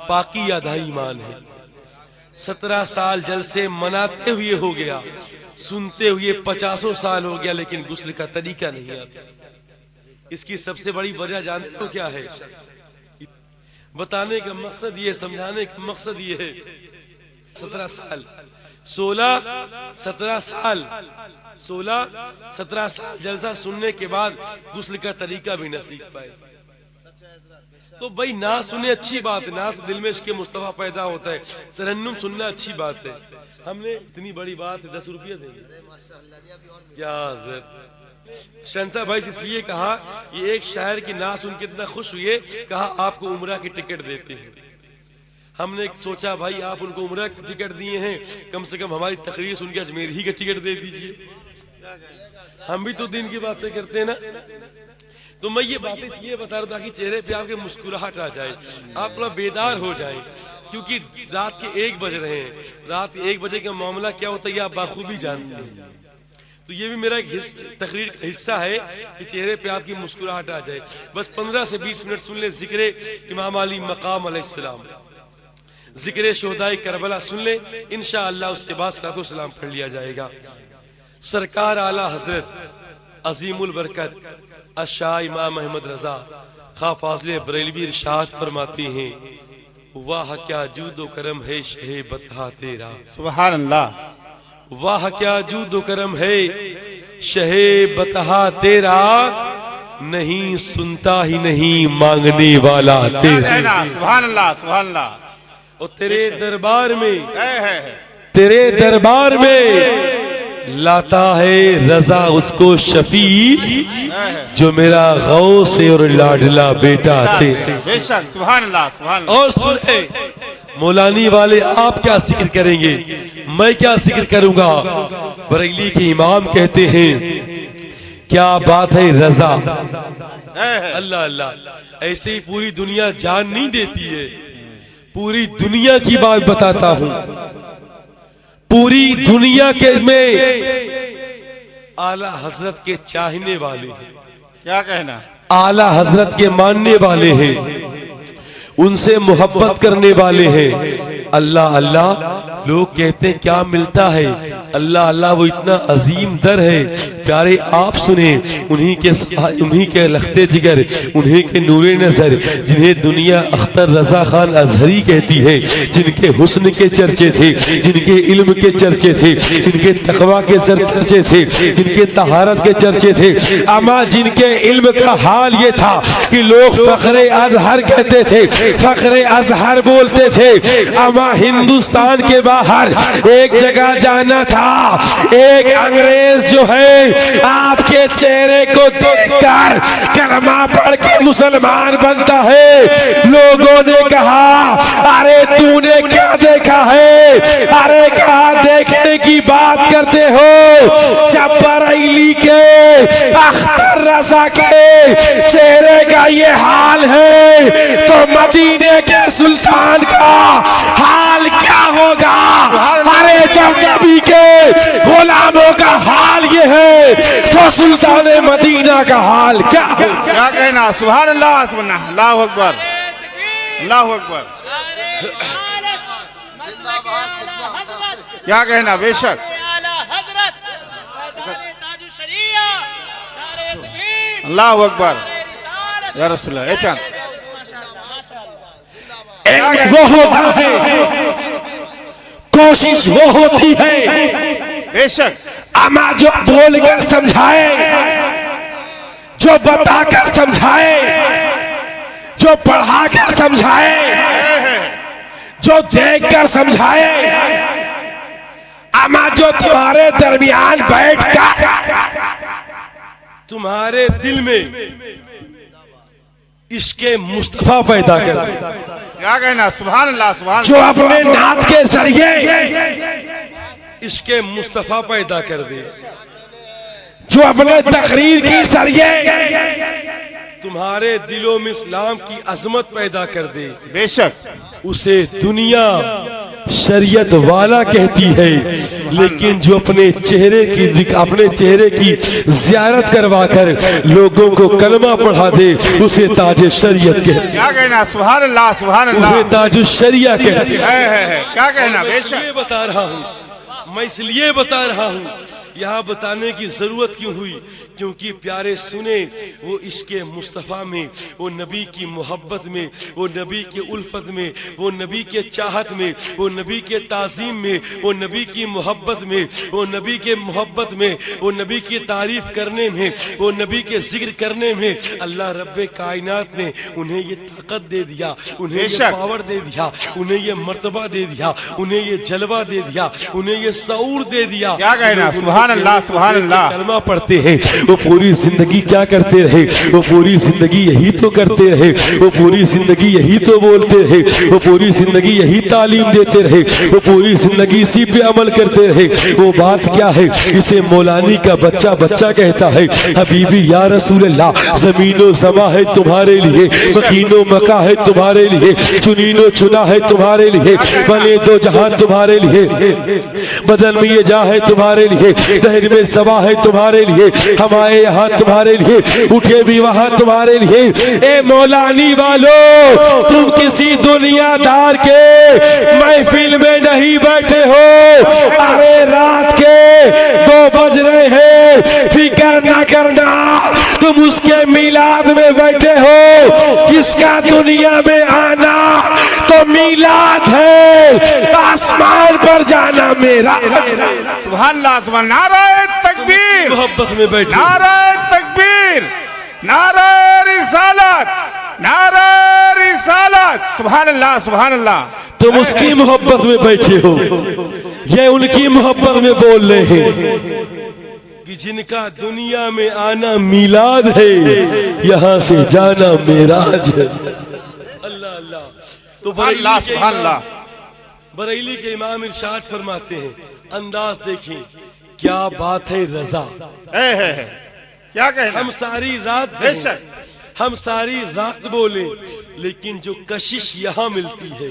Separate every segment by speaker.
Speaker 1: पाकी आधा ईमान है। 17 साल जलसे मनाते हुए हो गया, सुनते हुए 50 साल हो गया, लेकिन गुस्ल का तरीका नहीं आता। इसकी सबसे बड़ी वजह जानते हो क्या है? बताने का मकसद ये, समझाने का मकसद ये है, 17 साल 16-17 साल 16-17 साल जलसा सुनने के बाद गुस्ल का तरीका भी न सीख पाए। तो भाई ना सुने अच्छी बात है, ना से दिल में इसके मुस्तफा पैदा होता है, तरन्नुम सुनना अच्छी बात है। हमने इतनी बड़ी बात है, 10 रुपया देंगे क्या? शहंशाह भाई से इसलिए कहा, ये एक शायर की ना सुन के इतना खुश हुए, कहा आपको उम्रा की टिकट देते हैं। हमने सोचा भाई आप उनको उम्रा की टिकट दिए हैं, कम से कम हमारी तकरीर सुन के अजमेर ही की टिकट दे दीजिए, हम भी तो दिन की बातें करते हैं ना। तो मैं ये बातें इसलिए बता रहा हूं ताकि चेहरे पे आपके मुस्कुराहट आ जाए, आप थोड़ा बेदार हो जाए, क्योंकि रात के 1 बज रहे हैं। रात के 1 बजे का मामला क्या होता है ये आप बाखूबी जानते हैं। तो ये भी मेरा एक तकरीर का हिस्सा है कि चेहरे पे आपकी मुस्कुराहट आ जाए। बस 15 से 20 मिनट सुन ले जिक्र इमाम अली मकाम अलैहिस्सलाम, जिक्र शोहदाए करबला सुन ले, इंशाअल्लाह उसके बाद सलातो सलाम पढ़ लिया जाएगा। सरकार आला हजरत अजीमुल बरकत अशाह इमाम अहमद रजा खा फाज़िल बरेलवी इरशाद फरमाते हैं, वाह क्या जूदो करम है शहे बता तेरा। सुभान अल्लाह। वाह क्या जूदो करम है शहे बता तेरा, नहीं सुनता ही नहीं मांगने वाला तेरा।
Speaker 2: सुभान अल्लाह, सुभान अल्लाह।
Speaker 1: और तेरे दरबार में, तेरे दरबार में लाता है रजा उसको शफी, जो मेरा गौस और लाडला बेटा तेरे।
Speaker 2: बेशक, सुभान अल्लाह, सुभान अल्लाह।
Speaker 1: और सुने मौलानी वाले आप क्या जिक्र करेंगे, मैं क्या जिक्र करूंगा। बरेली के इमाम कहते हैं क्या बात है रजा, अल्लाह अल्लाह। ऐसे ही पूरी दुनिया जान नहीं देती है, पूरी दुनिया की बात बताता हूं। पूरी दुनिया के में आला हजरत के चाहने वाले हैं,
Speaker 2: क्या कहना,
Speaker 1: आला हजरत के मानने वाले हैं, उनसे मोहब्बत करने वाले हैं। अल्लाह अल्लाह लोग कहते हैं क्या मिलता है, अल्लाह अल्लाह वो इतना अजीम दर है। प्यारे आप सुने, उन्हीं के लखते जिगर, उन्हीं के नूरे नजर, जिन्हें दुनिया अख्तर रजा खान अजहरी कहती है, जिनके हुस्न के चर्चे थे, जिनके इल्म के चर्चे थे, जिनके तकवा के चर्चे थे, जिनके तहारत के चर्चे थे, अमा जिनके इल्म का हाल ये था कि लोग फखरे अजहर कहते थे, फखरे अजहर बोलते थे। अमा हिंदुस्तान के बाहर एक जगह जाना था, एक अंग्रेज जो है आपके चेहरे को देखकर कलमा पढ़ के मुसलमान बनता है। लोगों ने कहा अरे तूने क्या देखा है, अरे कहा देखने की बात करते हो, जब बरेली के अख्तर रजा के चेहरे का ये हाल है तो मदीने के सुल्तान का हाल क्या होगा। अरे जब नबी के गुलामों का हाल ये है तो सुल्तान मदीना का हाल क्या होगा।
Speaker 2: क्या कहना, सुभान अल्लाह, सुभान अल्लाह, अकबर, अल्लाह अकबर। क्या कहना, बेशक। अल्लाह अकबर या रसूलल्लाह।
Speaker 1: वो होता है, कोशिश वो होती है
Speaker 2: बेशक,
Speaker 1: अमा जो बोलकर समझाए, जो बताकर समझाए, जो पढ़ाकर समझाए, जो देखकर समझाए, अमा जो तुम्हारे दरमियान बैठकर तुम्हारे दिल में इसके मुस्तफा पैदा कर दे।
Speaker 2: क्या कहना, सुभान अल्लाह, सुभान।
Speaker 1: जो अपने नात के जरिए इसके मुस्तफा पैदा कर दे, जो अपने तकरीर के जरिए तुम्हारे दिलों में इस्लाम की अजमत पैदा कर दे,
Speaker 2: बेशक
Speaker 1: उसे दुनिया शरीयत वाला कहती है, लेकिन जो अपने चेहरे की ज़ियारत करवा कर लोगों को कलमा पढ़ा दे उसे ताज शरीयत कहते हैं।
Speaker 2: क्या कहना, सुभान अल्लाह, सुभान अल्लाह।
Speaker 1: उसे ताज शरिया कहते हैं।
Speaker 2: है। क्या कहना,
Speaker 1: मैं
Speaker 2: बेशक।
Speaker 1: इसलिए बता रहा हूँ, मैं इसलिए बता रहा हूँ, यहाँ बताने की जरूरत क्यों हुई? क्योंकि प्यारे सुने वो इश्क़े मुस्तफ़ा में, वो नबी की मोहब्बत में, वो नबी के उल्फत में, वो नबी के चाहत में, वो नबी के ताज़ीम में, वो नबी की मोहब्बत में, वो नबी के मोहब्बत में, वो नबी की तारीफ करने में, वो नबी के जिक्र करने में अल्लाह रब्बे कायनात ने उन्हें ये ताकत दे दिया, उन्हें ये पावर दे दिया, उन्हें ये मर्तबा दे दिया, उन्हें ये जलवा दे दिया, उन्हें ये सऊर दे दिया।
Speaker 2: क्या कहना, सुभान अल्लाह, सुभान अल्लाह।
Speaker 1: कलमा पढ़ते हैं, वो पूरी जिंदगी क्या करते रहे? वो पूरी जिंदगी यही तो करते रहे, वो पूरी जिंदगी यही तो बोलते रहे, वो पूरी जिंदगी यही तालीम देते रहे, वो पूरी जिंदगी इसी पे अमल करते रहे। वो बात क्या है? इसे मौलानी का बच्चा बच्चा कहता है, हबीबी या रसूल अल्लाह, जमीनो समा है तुम्हारे लिए, मकीनो मका है तुम्हारे लिए, चुनीनो चुना है तुम्हारे लिए, बने दो जहां तुम्हारे लिए, बदन में ये जा है तुम्हारे लिए, दहर में सवा है तुम्हारे लिए, हमारे यहाँ तुम्हारे लिए, उठे भी वहां तुम्हारे लिए। ए मौलानी वालों, तुम किसी दुनियादार के महफिल में नहीं बैठे हो। अरे रात के 2 बज रहे हैं, फिक्र ना करना, तुम उसके मिलाद में बैठे हो। किसका दुनिया में आना तो मिलाद है, आसमान पर जाना मेरा।
Speaker 2: सुभान अल्लाह, सुभान। नारे तकबीर,
Speaker 1: मोहब्बत में बैठे,
Speaker 2: नारे तकबीर, नारे रिसालत, नारे रिसालत। सुभान अल्लाह, सुभान अल्लाह।
Speaker 1: तुम उसकी मोहब्बत में बैठे हो, ये उनकी मोहब्बत में बोल रहे हैं कि जिनका दुनिया में आना मिलाद है, यहाँ से जाना मेराज है। अल्लाह अल्लाह। तो बरेली के इमाम इरशाद फरमाते हैं, अंदाज देखिए क्या बात है रजा।
Speaker 2: क्या कहना,
Speaker 1: हम सारी रात
Speaker 2: बेशक,
Speaker 1: हम सारी रात बोले, लेकिन जो कशिश यहाँ मिलती है,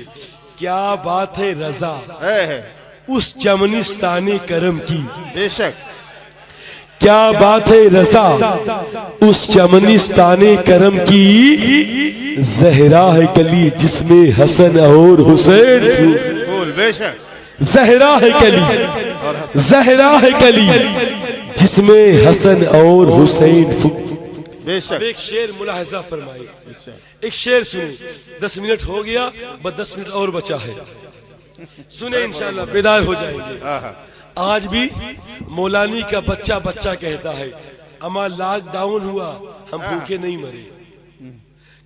Speaker 1: क्या बात है रजा उस चमनिस्तानी करम की।
Speaker 2: बेशक,
Speaker 1: क्या बात है रजा उस चमनिस्तानी करम की, जहरा है कली जिसमें हसन और हुसैन फूल।
Speaker 2: बेशक,
Speaker 1: जहरा है कली, जहरा है कली जिसमें हसन और हुसैन फूल।
Speaker 2: बेशक।
Speaker 1: एक शेर मुलाहजा फरमाइए, एक शेर सुने। 10 मिनट हो गया, बस 10 मिनट और बचा है, सुने इंशाल्लाह बेदार हो जाएंगे। आज भी मौलानी का बच्चा बच्चा कहता है, अमा लॉकडाउन हुआ हम भूखे नहीं मरे,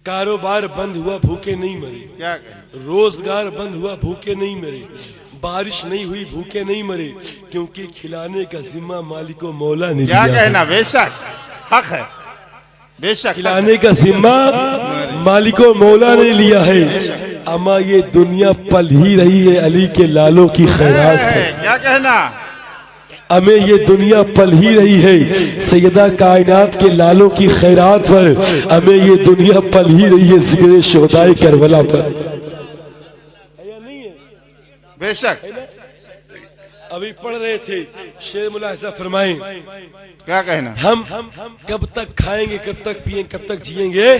Speaker 1: कारोबार बंद हुआ भूखे नहीं मरे, रोजगार बंद हुआ भूखे नहीं मरे, बारिश नहीं हुई भूखे नहीं मरे, क्योंकि खिलाने का जिम्मा मालिको मौला ने
Speaker 2: क्या
Speaker 1: दिया।
Speaker 2: कहना, बेशक हक है, बेशक
Speaker 1: खिलाने का जिम्मा मालिको मौला ने लिया है। अमा ये दुनिया पल ही रही है अली के लालों की खैरात है।
Speaker 2: क्या कहना,
Speaker 1: हमें ये दुनिया पल ही रही है सैयदा कायनात के लालों की खैरात पर, हमें ये दुनिया पल ही रही है जिक्र शोहदाए करबला पर।
Speaker 2: बेशक।
Speaker 1: अभी पढ़ रहे थे, शेर मुलाहिजा फरमाएं,
Speaker 2: क्या कहना,
Speaker 1: हम कब तक खाएंगे, कब तक पिएंगे, कब तक जिएंगे?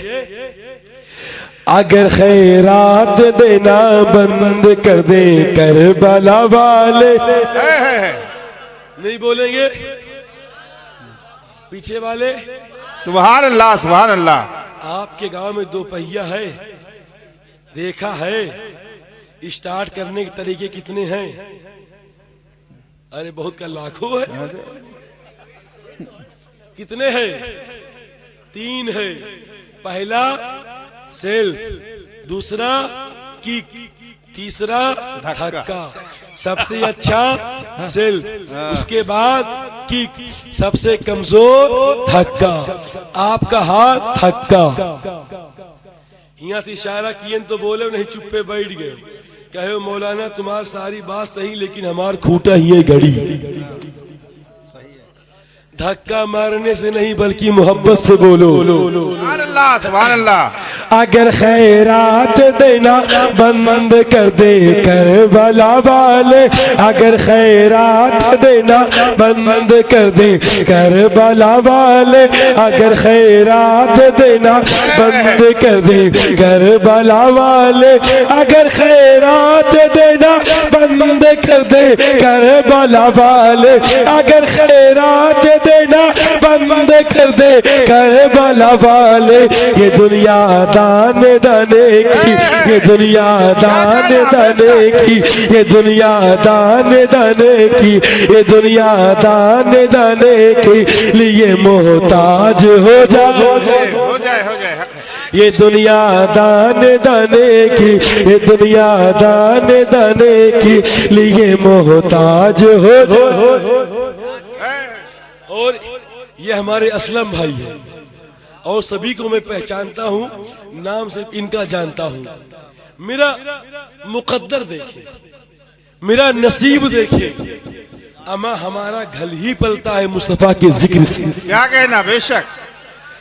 Speaker 1: अगर खैरात देना बंद कर दे करबला वाले। नहीं बोलेंगे पीछे वाले?
Speaker 2: सुभान अल्लाह, सुभान अल्लाह।
Speaker 1: आपके गांव में 2 पहिया है, देखा है? स्टार्ट करने के तरीके कितने हैं? अरे बहुत का लाखों है। कितने हैं? 3 है। पहला सेल्फ, दूसरा किक, तीसरा धक्का। सबसे अच्छा सेल्फ, उसके बाद किक, सबसे कमजोर धक्का। आपका हाथ धक्का, यहाँ से इशारा किए तो बोले नहीं, चुप्पे बैठ गए। कहे मौलाना तुम्हारी सारी बात सही, लेकिन हमार खूटा ही है घड़ी। धक्का मारने से नहीं बल्कि मोहब्बत से बोलो।
Speaker 2: सुभान अल्लाह, सुभान अल्लाह।
Speaker 1: अगर खैरात देना बंद कर दे करबला वाले, अगर खैरात देना बंद कर दे करबला वाले, अगर खैरात देना बंद कर दे करबला वाले, अगर खैरात देना बंद कर दे करबला वाले, अगर खैरात देना बंद कर दे करबला वाले। ये दुनिया दान दाने की, ये दुनिया दान दाने की, ये दुनिया दान दाने की, ये दुनिया दान दाने के लिए मोहताज हो जाए,
Speaker 2: हो जाए
Speaker 1: ये दुनिया दान दाने की, ये दुनिया दान दाने के लिए मोहताज हो जाए। और ये हमारे असलम भाई है और सभी को मैं पहचानता हूँ, नाम सिर्फ इनका जानता हूँ। मेरा मुकद्दर देखिए, मेरा नसीब देखिए, अमा हमारा घल ही पलता है मुस्तफा के जिक्र से।
Speaker 2: क्या कहना, बेशक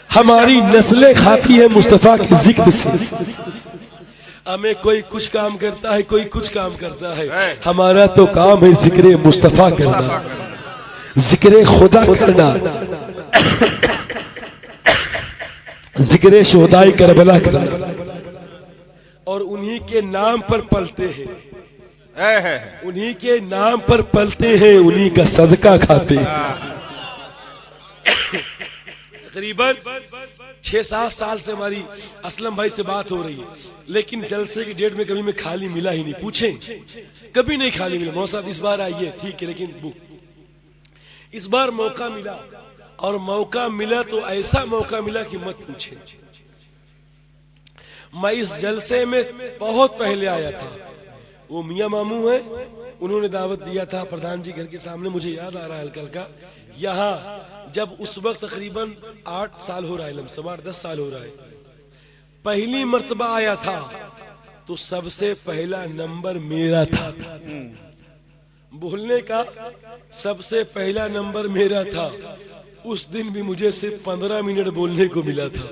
Speaker 1: हमारी नस्लें खाती है मुस्तफा के जिक्र से। हमें कोई कुछ काम करता है, कोई कुछ काम करता है, हमारा तो काम है जिक्र मुस्तफा करना, जिक्र खुदा करना, जिक्र शोहदाई करबला करना। और उन्हीं के नाम पर पलते हैं, उन्हीं के नाम पर पलते हैं, उन्हीं का सदका खाते हैं। तकरीबन 6-7 साल से हमारी असलम भाई से बात हो रही है, लेकिन जलसे की डेट में कभी मैं खाली मिला ही नहीं। पूछें, कभी नहीं खाली मिला। मौसा साहब इस बार आइए, ठीक है, लेकिन इस बार मौका मिला, और मौका मिला तो ऐसा मौका मिला कि मत पूछे। मैं इस जलसे में बहुत पहले आया था, वो मियाँ मामू है, उन्होंने दावत दिया था प्रधान जी घर के सामने, मुझे याद आ रहा है हल्का हल्का। यहाँ जब उस वक्त तकरीबन 8 साल हो रहा है, लमसम 8-10 साल हो रहा है, पहली मर्तबा आया था तो सबसे पहला नंबर मेरा था, बोलने का सबसे पहला नंबर मेरा था। उस दिन भी मुझे सिर्फ 15 मिनट बोलने को मिला था।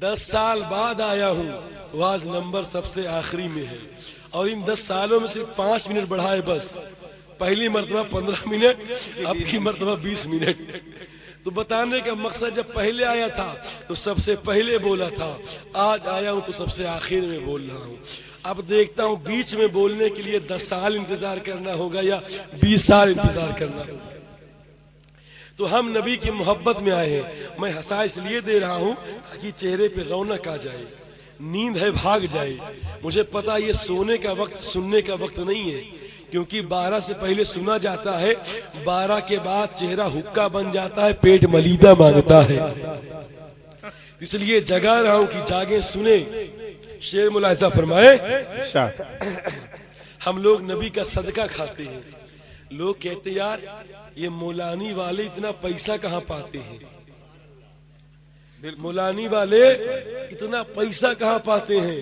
Speaker 1: 10 साल बाद आया हूँ तो आज नंबर सबसे आखिरी में है, और इन 10 सालों में सिर्फ 5 मिनट बढ़ा है बस। पहली मर्तबा 15 मिनट, अब की मर्तबा 20 मिनट। तो बताने का मकसद, जब पहले आया था तो सबसे पहले बोला था, आज आया हूँ तो सबसे आखिर में बोल रहा हूँ। अब देखता हूँ बीच में बोलने के लिए 10 साल इंतजार करना होगा या 20 साल इंतजार करना होगा। तो हम नबी की मोहब्बत में आए हैं। मैं हंसा इसलिए दे रहा हूँ ताकि चेहरे पे रौनक आ जाए, नींद है भाग जाए। मुझे पता ये सोने का वक्त, सुनने का वक्त नहीं है, क्योंकि 12 से पहले सुना जाता है, 12 के बाद चेहरा हुक्का बन जाता है, पेट मलीदा मांगता है। इसलिए जगा रहा हूं कि जागे सुने। शेर मुलाहिजा फरमाए, हम लोग नबी का सदका खाते हैं। लोग कहते यार ये मौलानी वाले इतना पैसा कहाँ पाते हैं, मौलानी वाले इतना पैसा कहाँ पाते हैं।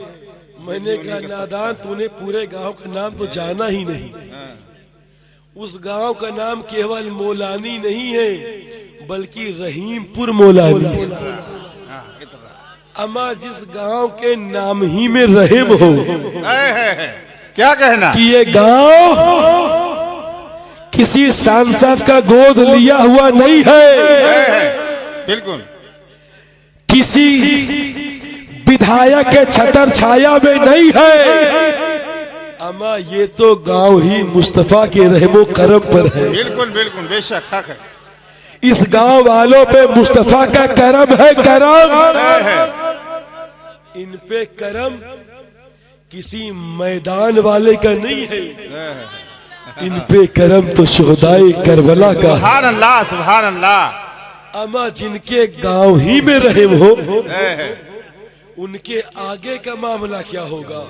Speaker 1: मैंने कहा नादान, तूने पूरे गांव का नाम तो जाना ही नहीं। उस गांव का नाम केवल मौलानी नहीं है, बल्कि रहीमपुर मौलानी है। अमा जिस गांव के नाम ही में रहम हो,
Speaker 2: क्या कहना
Speaker 1: कि ये गांव किसी सांसद का गोद लिया हुआ नहीं है,
Speaker 2: बिल्कुल
Speaker 1: किसी विधायक के छतर छाया में नहीं है। अमा ये तो गांव ही मुस्तफा के रहमो करम पर है।
Speaker 2: बिल्कुल बिल्कुल, बेशक हक है।
Speaker 1: इस गांव वालों पे मुस्तफा का करम है, करम इन पे करम किसी मैदान वाले का नहीं है, इन पे करम तो शुहदाए करबला का।
Speaker 2: सुभान अल्लाह, सुभान अल्लाह।
Speaker 1: अमा जिनके गांव ही में रहम हो, उनके आगे का मामला क्या होगा।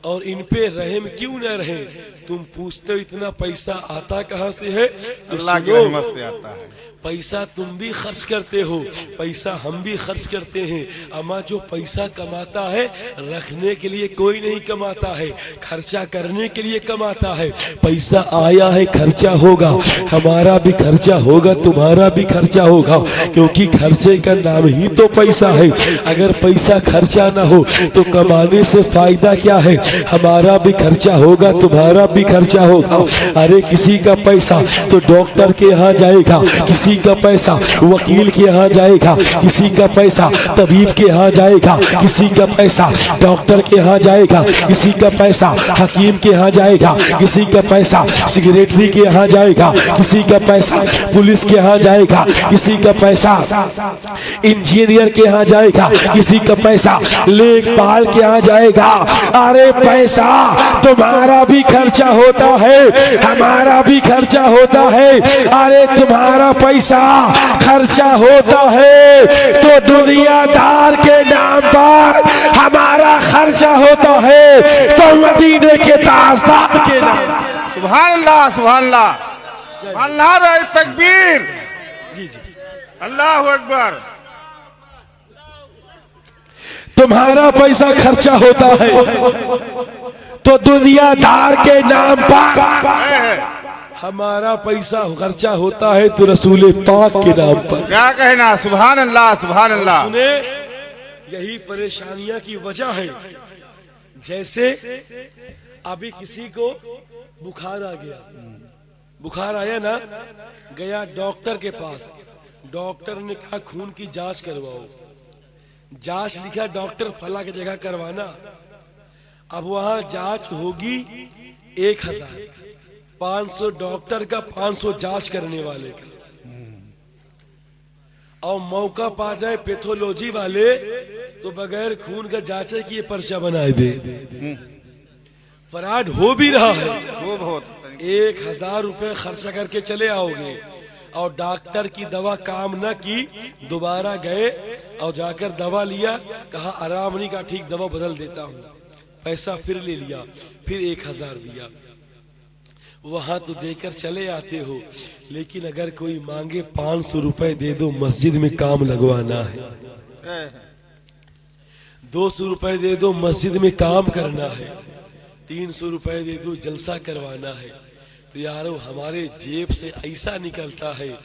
Speaker 1: और इन पे रहम क्यों न रहे। तुम पूछते हो इतना पैसा आता कहाँ से है, तो
Speaker 2: अल्लाह की
Speaker 1: सुनो,
Speaker 2: रहमत से आता है।
Speaker 1: पैसा तुम भी खर्च करते हो, पैसा हम भी खर्च करते हैं। अमा जो पैसा कमाता है रखने के लिए कोई नहीं कमाता है, खर्चा करने के लिए कमाता है। पैसा आया है खर्चा होगा, हमारा भी खर्चा होगा, तुम्हारा भी खर्चा होगा, क्योंकि खर्चे का नाम ही तो पैसा है। अगर पैसा खर्चा ना हो तो कमाने से फायदा क्या है। हमारा भी खर्चा होगा, तुम्हारा भी खर्चा होगा। अरे किसी का पैसा तो डॉक्टर के यहाँ जाएगा, किसी का पैसा वकील के यहाँ जाएगा, किसी का पैसा तबीब के यहाँ जाएगा, किसी का पैसा डॉक्टर के यहाँ जाएगा, किसी का पैसा हकीम के यहाँ जाएगा, किसी का पैसा सेक्रेटरी के यहाँ जाएगा, किसी का पैसा पुलिस के यहाँ जाएगा, किसी का पैसा इंजीनियर के यहाँ जाएगा, किसी का पैसा लेखपाल के यहाँ जाएगा। अरे पैसा तुम्हारा भी खर्चा होता है, हमारा भी खर्चा होता है। अरे तुम्हारा पैसा खर्चा होता है तो दुनियादार के नाम पर हमारा खर्चा होता है, तो मदीने के ताजदार के नाम।
Speaker 2: सुभान अल्लाह, सुभान अल्लाह, अल्लाह रे तकबीर,
Speaker 1: जी जी,
Speaker 2: अल्लाह अकबर।
Speaker 1: तुम्हारा पैसा खर्चा होता है तो दुनियादार के नाम पर हमारा पैसा खर्चा होता है तो रसूल पाक के नाम पर।
Speaker 2: क्या कहना, सुभान अल्लाह, सुभान अल्लाह।
Speaker 1: सुने, यही परेशानियां की वजह है। जैसे अभी किसी को बुखार आ गया, बुखार आया ना, गया डॉक्टर के पास, डॉक्टर ने कहा खून की जांच करवाओ, जांच लिखा डॉक्टर फला की जगह करवाना। अब वहां जांच होगी 1000, 500 डॉक्टर का, 500 जांच करने वाले का। और मौका पा जाए पैथोलॉजी वाले तो बगैर खून का जांचे की ये पर्चा बनाए दे। फराड हो भी रहा है।
Speaker 2: वो बहुत
Speaker 1: 1000 रुपए खर्चा करके चले आओगे और डॉक्टर की दवा काम न की, दोबारा गए और जाकर दवा लिया, कहा आराम नहीं का, ठीक दवा बदल देता हूँ, पैसा फिर ले लिया, फिर 1000 दिया। वहां तो देकर चले आते हो, लेकिन अगर कोई मांगे 500 रुपए दे दो, मस्जिद में काम लगवाना है, 200 रुपए दे दो, मस्जिद में काम करना है, 300 रुपए दे दो, जलसा करवाना है, तो यारो हमारे जेब से ऐसा निकलता है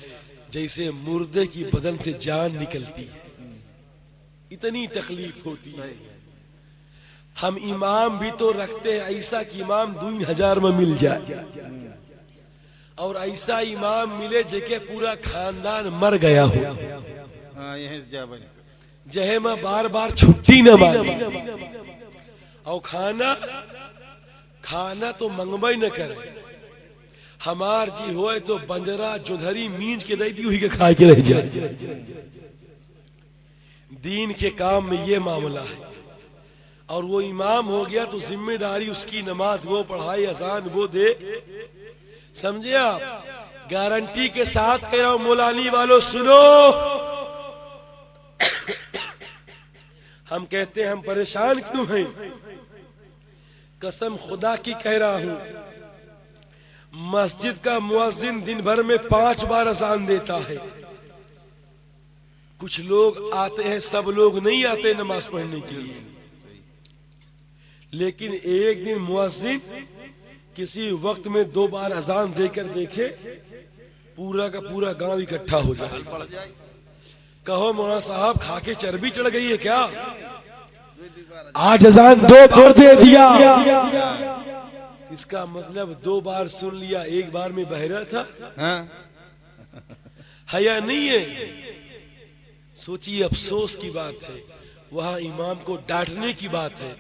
Speaker 1: जैसे मुर्दे की बदन से जान निकलती है। इतनी तकलीफ होती है। हम इमाम भी तो रखते हैं ऐसा कि इमाम 2000 में मिल जाए, और ऐसा इमाम मिले जेके पूरा खानदान मर गया हो, जहे में बार बार छुट्टी न मांगे, और खाना तो मंगवाई न करे। हमार जी होए तो बंजरा जुधरी मींज के दे दी, हुई के खाए के रह जाए। दीन के काम में ये मामला है। और वो इमाम हो गया तो जिम्मेदारी उसकी, नमाज वो पढ़ाई, अजान वो दे, समझे आप। गारंटी के साथ कह रहा हूं मौलानी वालों सुनो, हम कहते हैं हम परेशान क्यों हैं, कसम खुदा की कह रहा हूं, मस्जिद का मुअज्जिन दिन भर में 5 बार अजान देता है। कुछ लोग आते हैं, सब लोग नहीं आते नमाज पढ़ने के लिए, लेकिन एक दिन मुअज्जिन किसी वक्त में 2 बार अजान देकर देखे, पूरा का पूरा गांव इकट्ठा हो जाए। कहो मौलाना साहब खाके चर्बी चढ़ गई है क्या, आज अजान 2 बार दे दिया। इसका मतलब 2 बार सुन लिया, 1 बार में बहरा था। है या नहीं है? सोचिए, अफसोस की बात है। वहां इमाम को डांटने की बात है,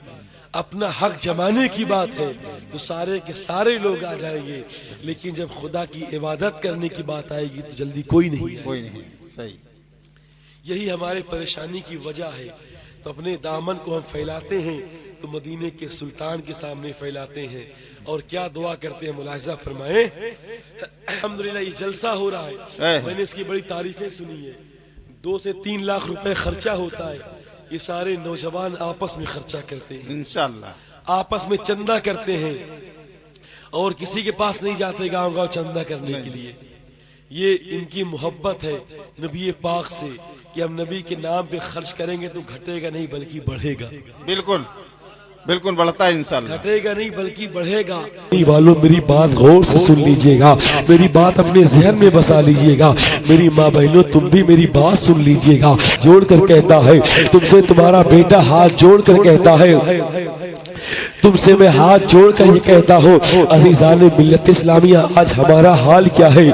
Speaker 1: अपना हक जमाने की बात है, तो सारे के सारे लोग आ जाएंगे, लेकिन जब खुदा की इबादत करने की बात आएगी तो जल्दी कोई नहीं है।
Speaker 2: कोई नहीं। सही,
Speaker 1: यही हमारे परेशानी की वजह है। तो अपने दामन को हम फैलाते हैं तो मदीने के सुल्तान के सामने फैलाते हैं, और क्या दुआ करते हैं, मुलाहिजा फरमाए। अल्हम्दुलिल्लाह ये जलसा हो रहा है, मैंने इसकी बड़ी तारीफें सुनी है। 2 से 3 लाख रुपए खर्चा होता है, ये सारे नौजवान आपस में खर्चा करते हैं।
Speaker 2: इंशाअल्लाह
Speaker 1: आपस में चंदा करते हैं और किसी के पास नहीं जाते गांव गांव चंदा करने के लिए। ये इनकी मोहब्बत है नबी पाक से कि हम नबी के नाम पे खर्च करेंगे तो घटेगा नहीं बल्कि बढ़ेगा।
Speaker 2: बिल्कुल बिल्कुल बढ़ता है इंशाल्लाह,
Speaker 1: घटेगा नहीं बल्कि बढ़ेगा। वालों मेरी बात गौर से सुन लीजिएगा, मेरी बात अपने जहन में बसा लीजिएगा। मेरी माँ बहनों तुम भी मेरी बात सुन लीजिएगा। जोड़ कर कहता है तुमसे तुम्हारा बेटा हाथ जोड़ कर कहता है, तुमसे मैं हाथ जोड़ कर ये कहता हूँ अज़ीज़ान मिल्लत इस्लामिया, आज हमारा हाल क्या है,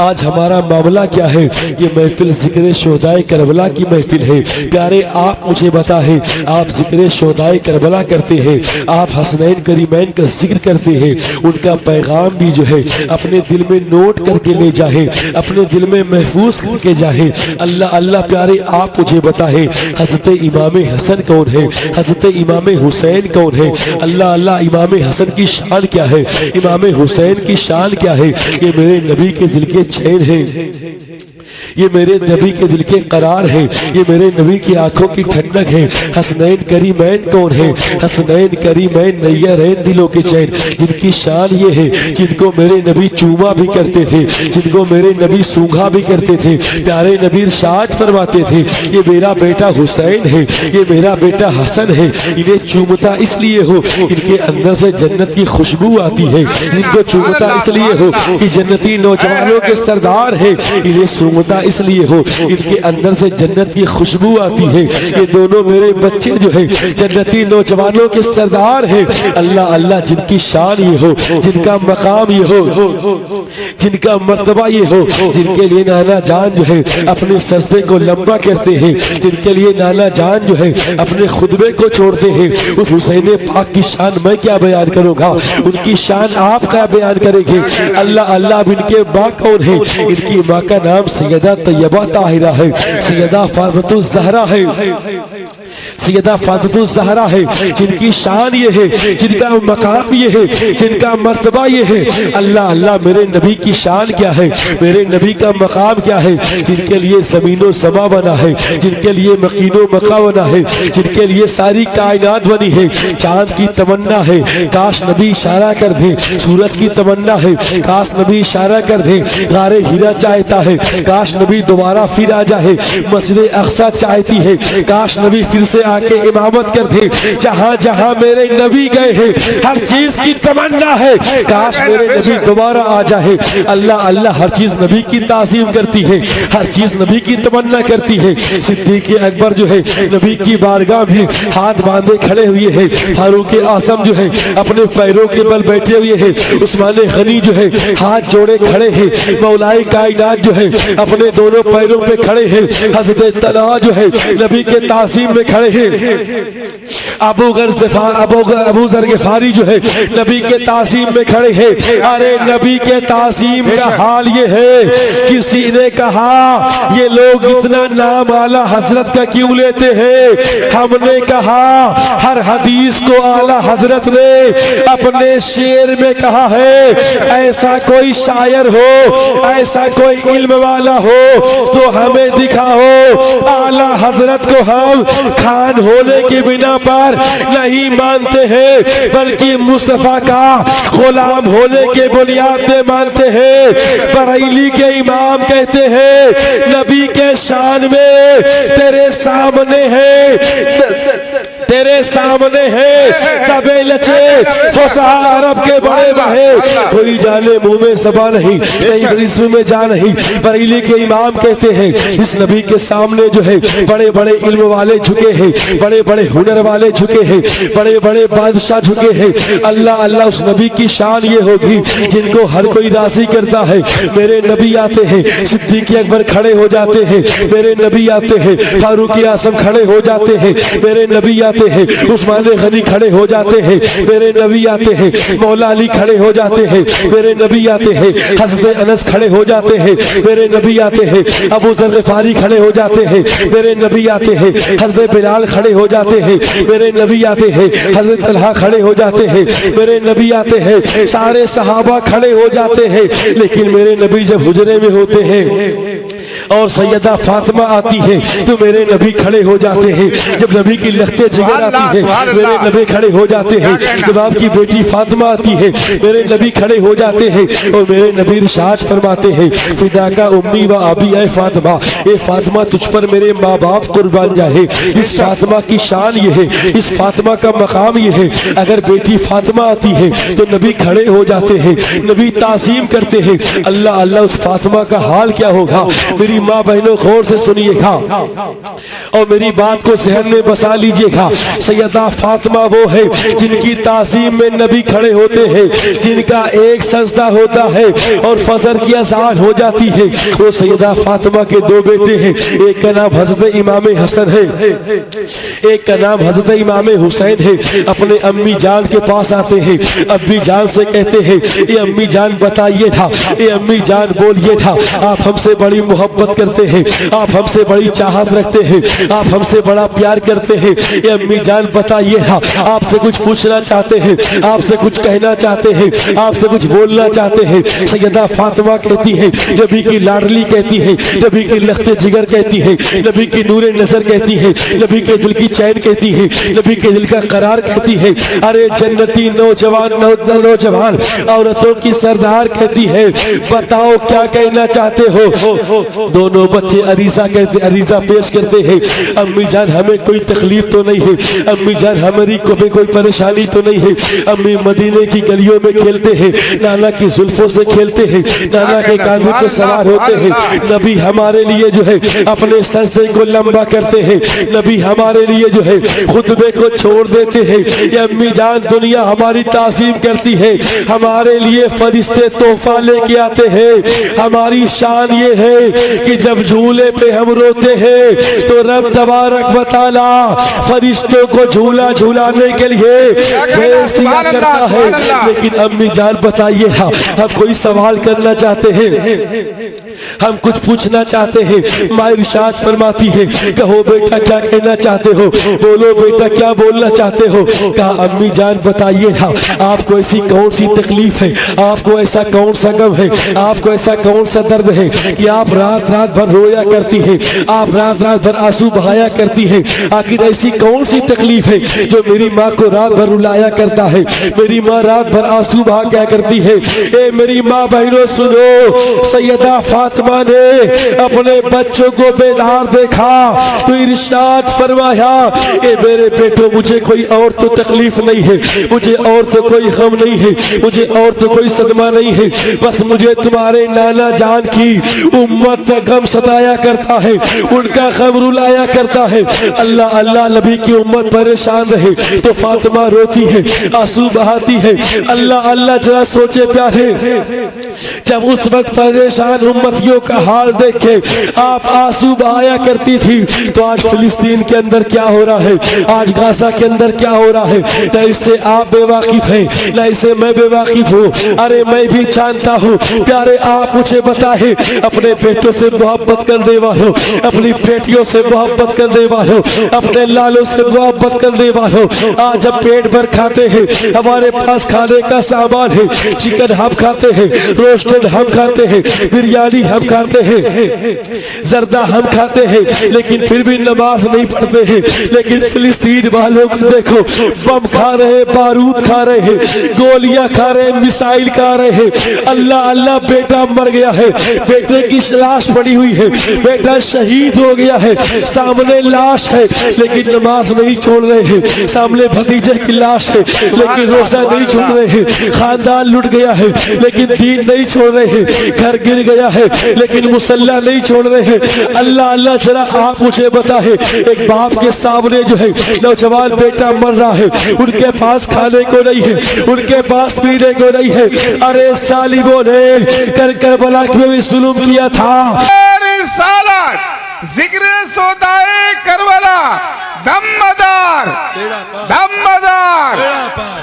Speaker 1: आज हमारा मामला क्या है। ये महफिल जिक्र शोहदाए करबला की महफिल है। प्यारे आप मुझे बताएं, आप जिक्र शोहदाए करबला करते हैं, आप हसनैन करीमैन का जिक्र करते हैं, उनका पैगाम भी जो है अपने दिल में नोट करके ले जाए, अपने दिल में महफूज करके जाए। अल्लाह अल्लाह प्यारे आप मुझे बताएं हजरत इमाम हसन कौन है, हजरत इमाम हुसैन कौन है। अल्लाह अल्लाह इमाम हसन की शान क्या है, इमाम हुसैन की शान क्या है। ये मेरे नबी के दिल के चैन है, ये मेरे नबी के दिल के करार है, ये मेरे नबी की आंखों की ठंडक है। हसनैन करीमैन कौन है, हसनैन करीमैन नैयरैन दिलों के चैन, जिनकी शान ये है जिनको मेरे नबी चूमा भी करते थे, जिनको मेरे नबी सूंघा भी करते थे। प्यारे नबी इरशाद फरमाते थे ये मेरा बेटा हुसैन है, ये मेरा बेटा हसन है, इन्हें चूमता इसलिए हो इनके अंदर से जन्नत की खुशबू आती है, इनको चूमता इसलिए हो कि जन्नती नौजवानों के सरदार है, इन्हें सूंघता इसलिए हो इनके अंदर से जन्नत की खुशबू आती है। ये दोनों मेरे बच्चे जो है जन्नती नौजवानों के सरदार है। अल्लाह अल्लाह जिनकी शान ये हो, जिनका मकाम ये हो, जिनका मर्तबा ये हो, जिनके लिए नाना जान जो है अपने सजदे को लंबा करते हैं, जिनके लिए नाना जान जो है अपने खुतबे को छोड़ते हैं, उस हुसैन पाक की शान मैं क्या बयान करूंगा, उनकी शान आप क्या बयान करेंगे। अल्लाह अल्लाह इनके माँ कौन है, इनकी माँ का नाम सैयदा तैयबा ताहिरा है, सैयदा फातिमा ज़हरा है, सैयदा फातिमा ज़हरा है, जिनकी शान ये है, जिनका मकाम ये है, जिनका मर्तबा ये है। अल्लाह अल्लाह मेरे नबी की शान क्या है, मेरे नबी का मकाम क्या है, जिनके लिए ज़मीनो समा बना है, जिनके लिए मकीनो मका बना है, जिनके लिए सारी कायनात बनी है। चांद की तमन्ना है काश नबी इशारा कर दे, सूरज की तमन्ना है काश नबी इशारा कर दे, गारे हीरा चाहता है काश नबी दोबारा फिर आ जाए, मस्जिद अक्सा चाहती है काश नबी फिर से आके इमामत कर दे। जहां जहां मेरे नबी गए हैं हर चीज की तमन्ना है काश मेरे नबी दोबारा आ जाए। अल्लाह अल्लाह हर चीज नबी की ताज़ीम करती है, हर चीज नबी की तमन्ना करती है। सिद्दीक अकबर जो है नबी की बारगाह में हाथ बांधे खड़े हुए हैं, फारूक आज़म जो है अपने पैरों के बल बैठे हुए हैं, उस्मान गनी जो है हाथ जोड़े खड़े हैं, मौलाए कायनात जो है अपने दोनों पैरों पे खड़े हैं, हज़रत तलहा जो है नबी के ताज़ीम में खड़े हैं, अबू ज़र गिफ़ारी जो है नबी के ताज़ीम में खड़े हैं। अरे नबी के ताज़ीम का हाल ये है, किसी ने कहा ये लोग इतना नाम आला हजरत का क्यों लेते हैं, हमने कहा हर हदीस को आला हजरत ने अपने शेर में कहा है। ऐसा कोई शायर हो, ऐसा कोई इल्म वाला हो तो हमें दिखाओ। आला हजरत को हम खान होने के बिना पर नहीं मानते हैं बल्कि मुस्तफा का गुलाम होने के बुनियाद पे मानते हैं। बरेली के इमाम कहते हैं नबी के शान में तेरे सामने है, तेरे सामने है तबे लचे अरब के बड़े बहे, कोई जाने मुंह में सबा नहीं इसमें में जा नहीं। बरेली के इमाम कहते हैं इस नबी के सामने जो है बड़े बड़े इल्म वाले झुके हैं, बड़े बड़े हुनर वाले झुके हैं, बड़े बड़े बादशाह झुके हैं। अल्लाह अल्लाह उस नबी की शान ये होगी जिनको हर कोई राजी करता है। मेरे नबी आते हैं, सिद्दीक अकबर खड़े हो जाते हैं, मेरे नबी आते हैं, फारूक आज़म खड़े हो जाते हैं, मेरे नबी आते हैं, उस्मान गनी खड़े हो जाते हैं, मेरे नबी आते हैं, मौला अली खड़े हो जाते हैं, मेरे नबी आते हैं, हज़रत अनस खड़े हो जाते हैं, मेरे नबी आते हैं, अबू ज़र गिफ़ारी खड़े हो जाते हैं, मेरे नबी आते हैं, हज़रत बिलाल खड़े हो जाते हैं, मेरे नबी आते हैं, हज़रत तलहा खड़े हो जाते हैं, मेरे नबी आते हैं, सारे सहाबा खड़े हो जाते हैं। लेकिन मेरे नबी जब हुजरे में होते हैं और सैयदा फातिमा आती है तो मेरे नबी खड़े हो जाते हैं। जब नबी की लखते जिगर आती है मेरे नबी खड़े हो जाते हैं। जब आपकी बेटी फातिमा आती है मेरे नबी खड़े हो जाते हैं और मेरे नबी इरशाद फरमाते हैं, फिदा का उम्मी व अबी ऐ फातिमा, ए फातिमा तुझ पर मेरे माँ बाप कुर्बान जाए। इस फातिमा की शान ये है, इस फातिमा का मकाम ये है। अगर बेटी फातिमा आती है तो नबी खड़े हो जाते हैं, नबी ताज़ीम करते हैं। अल्लाह अल्लाह उस फातिमा का हाल क्या होगा। मेरी माँ बहनों गौर से सुनिएगा और मेरी बात को जहन में बसा लीजिएगा। सैयदा फातिमा वो है जिनकी ताज़ीम में नबी खड़े होते हैं, जिनका एक सजदा होता है और फजर की अज़ान हो जाती है। वो सैयदा फातिमा के दो बेटे हैं, एक का नाम हजरत इमाम हसन है, एक का नाम हजरत इमाम हुसैन है। अपने अम्मी जान के पास आते हैं, अम्मी जान से कहते हैं, ये अम्मी जान बताइए था, ये अम्मी जान बोलिए था, आप हमसे बड़ी मोहब्बत करते हैं, आप हमसे बड़ी चाहत रखते हैं, आप हमसे बड़ा प्यार करते हैं। ये अम्मी जान बताइए था, आपसे कुछ पूछना चाहते हैं, आपसे कुछ कहना चाहते हैं, आपसे कुछ बोलना चाहते हैं। सैयदा फातिमा कहती है, नबी की लाडली कहती है, नबी की लख्ते जिगर कहती है, नबी की नूरे नजर कहती है, नबी के दिल की चैन कहती है, नबी के दिल का करार कहती है। अरे जन्नती नौजवान नौजवान औरतों की सरदार कहती है, बताओ क्या कहना चाहते हो। दोनों बच्चे अरीजा कहते, अरीजा पेश करते हैं, अम्मी जान हमें कोई तकलीफ तो नहीं है, अम्मी जान हमारी कोई परेशानी तो नहीं है। अम्मी मदीने की गलियों में खेलते हैं, नाना की जुल्फों से खेलते हैं, नाना के कांधे पे सवार होते हैं। नबी हमारे लिए जो है अपने सजदे को लंबा करते हैं, नबी हमारे लिए जो है खुतबे को छोड़ देते हैं। ये अम्मी जान दुनिया हमारी ताज़ीम करती है, हमारे लिए फरिश्ते तोहफा लेके आते हैं। हमारी शान ये है कि जब झूले पे हम रोते हैं तो रब तबारक व तआला फरिश्तों को झूला झूलाने के लिए भेज दिया करता है। लेकिन अम्मी जान बताइए, हम कोई सवाल करना चाहते हैं, हम कुछ पूछना चाहते हैं, माँ इरशाद फरमाती है, कहो बेटा क्या कहना चाहते हो, बोलो बेटा क्या बोलना चाहते हो। कहा अम्मी जान बताइए ना, आपको ऐसी कौन सी तकलीफ है, आपको ऐसा कौन सा गम है, आपको ऐसा कौन सा दर्द है कि आप रात रात भर रोया करती है, आप रात रात भर आंसू बहाया करती है। आखिर ऐसी कौन सी तकलीफ है जो मेरी माँ को रात भर रुलाया करता है, मेरी माँ रात भर आंसू बहा क्या करती है। ए मेरी माँ बहनों सुनो, सैयदा फातिमा ने अपने बच्चों को बेदार देखा तो इरशाद फरमाया, ए मेरे बेटो मुझे कोई और तो तकलीफ नहीं है, मुझे और तो कोई गम नहीं है, मुझे और तो कोई सदमा नहीं है, बस मुझे तुम्हारे नाना जान की उम्मत का गम सताया करता है, उनका गम रुलाया करता है। अल्लाह अल्लाह नबी की उम्मत परेशान रहे तो फातिमा रोती है, आंसू बहाती है। अल्लाह अल्लाह जरा सोचे प्यारे, जब उस वक्त परेशान उम्मतियों का हाल देखे आप आंसू बहाया करती थी, तो आज फिलिस्तीन के अंदर क्या हो रहा है, आज गाजा के अंदर क्या हो रहा है, न इससे आप बेवाकिफ हैं, न इससे मैं बेवाकिफ हूँ। अरे मैं भी जानता हूँ प्यारे, आप मुझे बताए, अपने बेटों से मोहब्बत करने वालों, अपनी बेटियों से मोहब्बत करने वालों, अपने लालों से मोहब्बत करने वालों, आज जब पेट भर खाते हैं, हमारे पास खाने का सामान है, चिकन हम खाते हैं, रोस्टेड हम खाते हैं, बिरयानी हम खाते हैं, जर्दा हम खाते हैं, लेकिन फिर भी नमाज नहीं पढ़ते हैं। लेकिन फिलिस्तीन वालों को देखो, बम खा रहे, बारूद खा रहे, गोलियां खा रहे, मिसाइल खा रहे। अल्लाह अल्लाह बेटा मर गया है, बेटे की लाश पड़ी हुई है, बेटा शहीद हो गया है, सामने लाश है लेकिन नमाज नहीं छोड़ रहे हैं, सामने भतीजे की लाश है लेकिन रोजा नहीं छोड़ रहे हैं, खानदान लुट गया है लेकिन दीन नहीं छोड़ रहे हैं, घर गिर गया है लेकिन मुसल्ला नहीं छोड़ रहे हैं। अल्लाह अल्लाह जरा आप मुझे बताए, एक बाप के सामने जो है नौजवान बेटा मर रहा है, उनके पास खाने को नहीं है, उनके पास पीने को नहीं है। अरे सालिमों ने करबला में भी जुल्म किया था।
Speaker 2: जिक्र सौदाए करबला दमदार दमदार,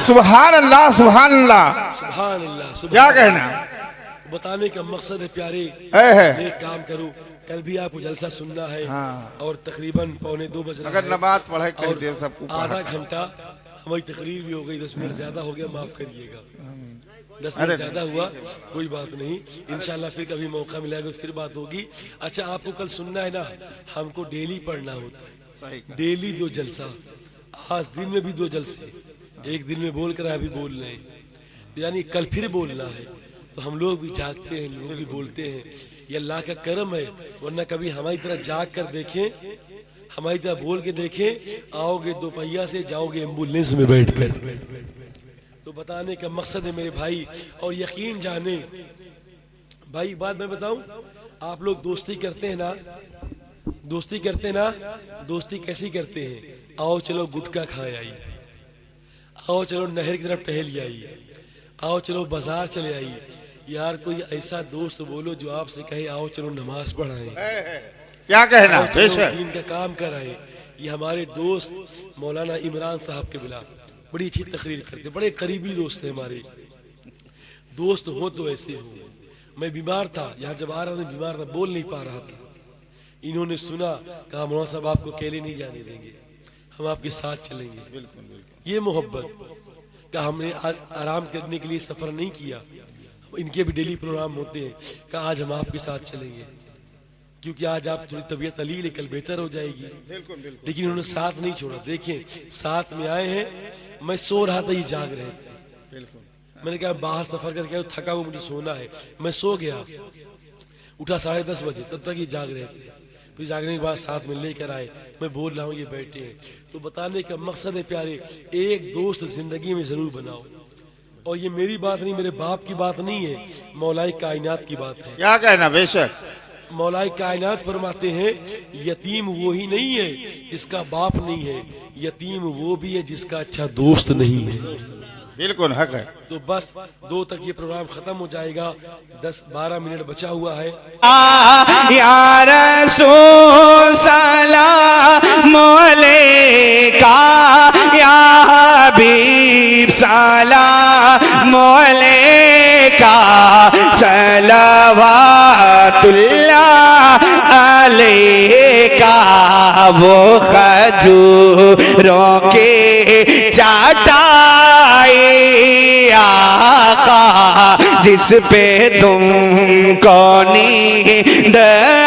Speaker 2: सुभान अल्लाह सुभान अल्लाह
Speaker 1: सुभान अल्लाह।
Speaker 2: क्या कहना
Speaker 1: बताने का मकसद है प्यारे, एक काम करो, कल भी आपको जलसा सुनना है। हाँ। और तकरीबन 1:45 बज रहा है,
Speaker 2: अगर नमाज पढ़े कहीं देर सबको
Speaker 1: आधा घंटा हमारी तकरीर भी हो गई, 10 मिनट ज्यादा हो गया, माफ करिएगा। 10 मिनट ज्यादा हुआ, कोई बात नहीं, इंशाल्लाह फिर कभी मौका मिलेगा फिर बात होगी। अच्छा, आपको कल सुनना है ना, हमको डेली पढ़ना होता है, डेली 2 जलसा। आज दिन में भी 2 जलसे, एक दिन में बोल कर अभी बोल रहे हैं, तो यानी कल फिर बोलना है। तो हम लोग भी जागते हैं, लोग भी बोलते हैं, ये अल्लाह का करम है। वरना कभी हमारी तरह जाग कर देखें, हमारी तरह बोल के देखें, आओगे 2 पहिया से, जाओगे एम्बुलेंस में बैठकर। तो बताने का मकसद है मेरे भाई, और यकीन जाने भाई, बात मैं बताऊं, आप लोग दोस्ती करते हैं ना, दोस्ती करते हैं ना, दोस्ती कैसी करते हैं? आओ चलो गुटखा खाए आई, आओ चलो नहर की तरफ टहल आई, आओ चलो बाजार चले आई। यार कोई ऐसा दोस्त बोलो जो आपसे कहे आओ चलो नमाज पढ़ाएं,
Speaker 2: क्या कहना,
Speaker 1: दीन का काम कराएं। ये हमारे दोस्त मौलाना इमरान साहब के बिला बड़ी अच्छी तकरीर करते, बड़े करीबी दोस्त हैं हमारे। दोस्त हो तो ऐसे हो। मैं बीमार था, यहाँ जब आ रहा था बीमार था, बोल नहीं पा रहा था, इन्होंने सुना, कहा मौलाना साहब आपको अकेले नहीं जाने देंगे, हम आपके साथ चलेंगे। ये मोहब्बत का हमने आराम करने के लिए सफर नहीं किया, इनके भी डेली प्रोग्राम होते हैं, कहा आज हम आपके साथ चलेंगे, क्योंकि आज आप थोड़ी तबीयत अलील है, कल बेहतर हो जाएगी। लेकिन उन्होंने साथ नहीं छोड़ा। देखें, साथ में आए हैं, मैं सो रहा था, ये जाग रहे थे। मैंने कहा बाहर सफर करके आया, थका हुआ, मुझे सोना है। मैं सो गया, उठा 10:30 बजे, तब तक ये जाग रहे थे। फिर जागने के बाद साथ में लेकर आए, मैं बोल रहा हूँ, ये बैठे हैं। तो बताने का मकसद है प्यारे, एक दोस्त जिंदगी में जरूर बनाओ। और ये मेरी बात नहीं, मेरे बाप की बात नहीं है, मौलाई कायनात की बात है।
Speaker 2: क्या कहना, बेशक
Speaker 1: मौलाई कायनात फरमाते हैं, यतीम वो ही नहीं है जिसका बाप नहीं है, यतीम वो भी है जिसका अच्छा दोस्त नहीं है।
Speaker 2: बिल्कुल हक है।
Speaker 1: तो बस 2 तक ये प्रोग्राम खत्म हो जाएगा, 10-12 मिनट बचा हुआ है।
Speaker 3: या रसूल सलाम अलैका, या हबीब सलाम अलैका, सलवातुल्लाह अलैका। वो खजूरों के चाटाई आका, जिस पे तुमको नींद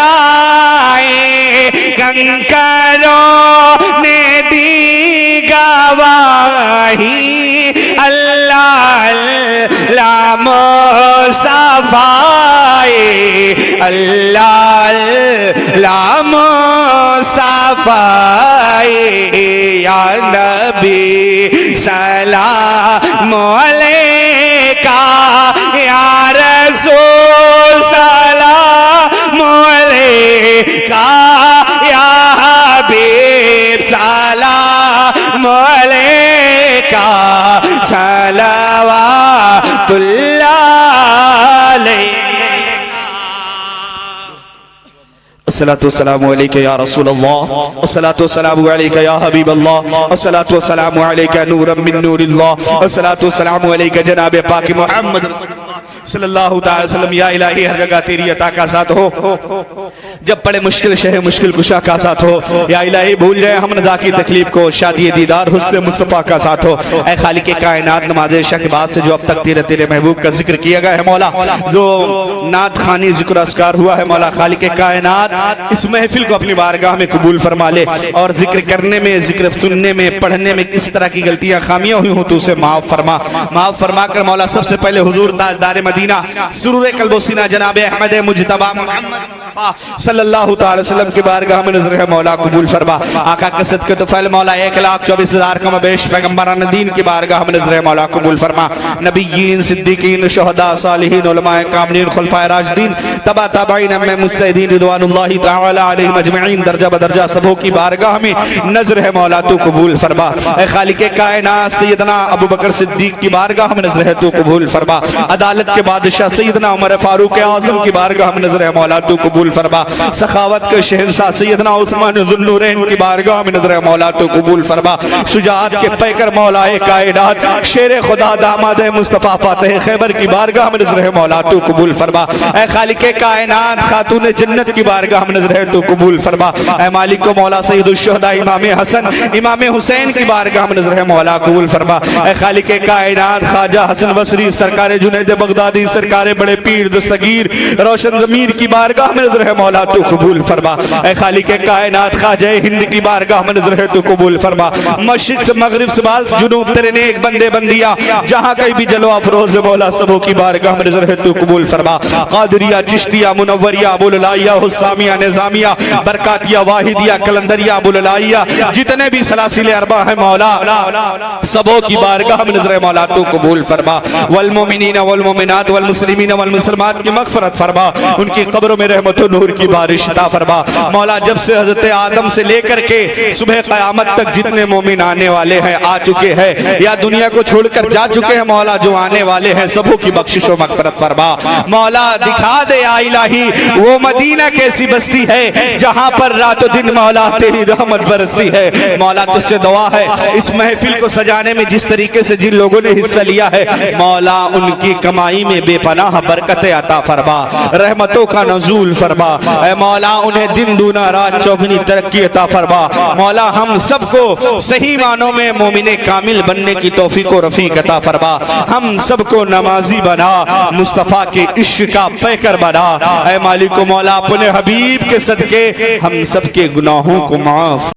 Speaker 3: आए, कंकरों ने दी गवाही, अल्लाह अल्लाह मुस्तफाए, अल्लाह अल्लाह मुस्तफाए, या नबी सलाम अलैका, या रसूल सलाम अलैका, या हबीब सलाम अलैका, सलवातुल्लाह अलैका। अस्सलातु वस्सलामु अलैका या रसूल अल्लाह, अस्सलातु वस्सलामु अलैका या हबीब अल्लाह, अस्सलातु वस्सलामु अलैका नूरम मिन नूरिल्लाह, अस्सलातु वस्सलामु अलैका जनाब पाक मोहम्मद सल्लल्लाहु अलैहि वसल्लम। या इलाही, हर जगह तेरी अता का साथ हो, जब पड़े मुश्किल शह मुश्किल कुशा का साथ हो। या इलाही, भूल जाए हम नज़ा की तकलीफ को, शादी दीदार हुस्न मुस्तफ़ा का साथ हो। ऐ खालिक कायनात, नमाज इशा के बाद से जो अब तक तेरे महबूब का जिक्र किया गया है मौला, जो नात खानी जिक्र अस्कार हुआ है मौला, खालिक कायनात इस महफिल को अपनी बारगाह में कबूल फरमा ले, और जिक्र करने में, जिक्र सुनने में, पढ़ने में किस तरह की गलतियां खामियां हुई हो तो उसे माफ फरमा। माफ फरमा कर मौला सबसे पहले हुजूर ताजदार मदीना सुरूर कल्बो सीना जनाब अहमद मुज्तबा सल्लल्लाहु अलैहि वसल्लम की बारगाह में नजर है मौला कबूल फरमा। आका के सदके तो फैल मौला 1,24,000 कम बेश पैगंबरान दीन की बारगाह में नजर है मौला कबूल फरमा। नबिय्यीन, सिद्दीकीन, शुहदा, सालिहीन, उलमाए कामिलीन, खुलफाए राशिदीन, तबा ताबईन में मुज्तहिदीन रिदवानुल्लाहि तआला अलैहिम अजमईन दर्जा बदर्जा सबों की बारगाह में नजर है मौला तू कबूल फरमा। ऐ खालिके कायनात सैयदना अबू बकर सिद्दीक की बारगाह में नजर है तू कबूल फरमा। अदालत के बादशाह सैयदना उमर फारूक आजम की बारगाह में नजर है मौला तू कबूल फरमा। फरमा। सखावत के शहंशाह सैयदना उस्मान ज़ुन्नूरैन की बारगाह में नजर मौला तो कबूल फरमा। शुजाअत के पैकर मौलाए कायनात शेर खुदा दामाद मुस्तफ़ा फातिह खैबर की बारगाह में नजर मौला तो कबूल फरमा। ऐ खालिक कायनात खातून जन्नत की बारगाह में नजर तो कबूल फरमा। ऐ मालिक को मौला सैयदुश शुहदा इमाम हसन इमाम हुसैन की बारगाह में नजर मौला कबूल फरमा। ऐ खालिक कायनात ख्वाजा हसन बसरी सरकार जुनैद बगदादी सरकार बड़े पीर दस्तगीर रोशन ज़मीर की बारगाह में नजर मौला तो कबूल फरमा। ऐ खालिक कायनात ख्वाजा हिंद की बारगाह में नजर तो कबूल फरमा। मशरिक से मगरिब से बाल जुनूब तेरे नेक बंदे बंदिया जहां कहीं भी जलवा फरोज मौला सबों की बारगाह में नजर तो कबूल फरमा। कादरिया चिश्तिया मुनव्वरिया अबुललाइया हुस्सामिया निजामिया बरकातिया वाहिदिया कलंदरिया अबुललाइया जितने भी सलासिल अरबा है मौला सबों की बारगाह में नजर मौला तो कबूल फरमा। वल मोमिनीन वल मोमिनात वल मुस्लिमीन वल मुसलमात की मगफरत फरमा। उनकी कब्रों में रहमत व नूर की बारिश अता फरमा। मौला जब से हजरत आदम से लेकर के सुबह क़यामत तक जितने मोमिन आने वाले हैं आ चुके हैं या दुनिया को छोड़कर जा चुके हैं मौला जो आने वाले हैं सबों की बख्शिश व मगफरत फरमा। मौला दिखा दे या इलाही वो मदीना कैसी बस्ती है जहां पर रातों दिन मौला तेरी रहमत बरसती है। मौला तुझसे दुआ है इस महफिल को सजाने में जिस तरीके से जिन लोगों ने हिस्सा लिया है मौला उनकी कमाई में बेपनाह बरकत अता फरमा। रहमतों का नज़ूल फरमा। ऐ मौला उन्हें दिन दूना रात चौगुनी तरक्की अता फरमा। मौला हम सबको सही मानों में मोमिने कामिल बनने की तौफीक व रफीक अता फरमा। हम सबको नमाजी बना मुस्तफ़ा के इश्क का पैकर बना। ऐ मालिक मौला अपने हबीब के सदके हम सबके गुनाहों को माफ